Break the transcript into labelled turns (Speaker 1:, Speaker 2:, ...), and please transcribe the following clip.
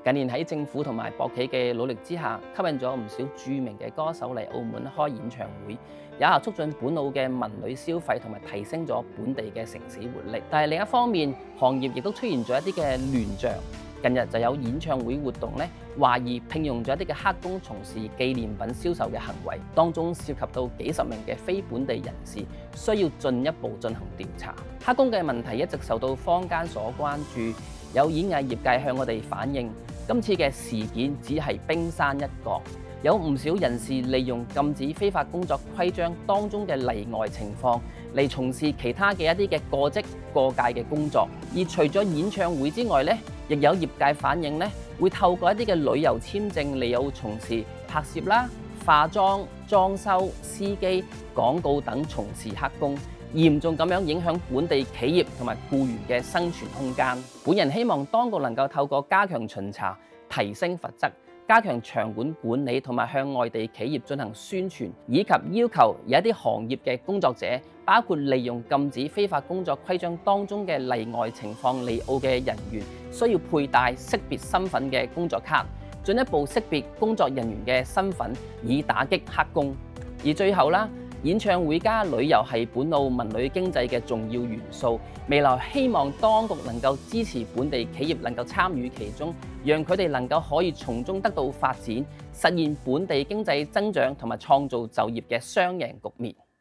Speaker 1: 近年喺政府同埋博企嘅努力之下，吸引咗唔少著名嘅歌手嚟澳門開演唱會，有效促進本澳嘅文旅消費同埋提升咗本地嘅城市活力。但係另一方面，行業亦都出現咗一啲嘅亂象。近日就有演唱會活動咧，懷疑聘用咗一啲嘅黑工從事紀念品銷售嘅行為，當中涉及到幾十名嘅非本地人士，需要進一步進行調查。黑工嘅問題一直受到坊間所關注，有演藝業界向我哋反映，今次嘅事件只係冰山一角，有唔少人士利用禁止非法工作規章當中嘅例外情況嚟從事其他嘅一啲嘅過職過界嘅工作。而除咗演唱會之外咧，亦有業界反映咧，會透過一啲嘅旅遊簽證嚟有從事拍攝啦、化妝、裝修、司機、廣告等從事黑工，嚴重咁樣影響本地企業同埋僱員嘅生存空間。本人希望當局能夠透過加強巡查、提升罰則、加強場館管理同埋向外地企業進行宣傳，以及要求有一啲行業嘅工作者，包括利用禁止非法工作規章當中嘅例外情況嚟澳嘅人員，需要佩戴識別身份嘅工作卡，進一步識別工作人員嘅身份，以打擊黑工。而最後啦，演唱會加旅遊係本澳文旅經濟嘅重要元素，未來希望當局能夠支持本地企業能夠參與其中，讓佢哋能夠可以從中得到發展，實現本地經濟增長同埋創造就業嘅雙贏局面。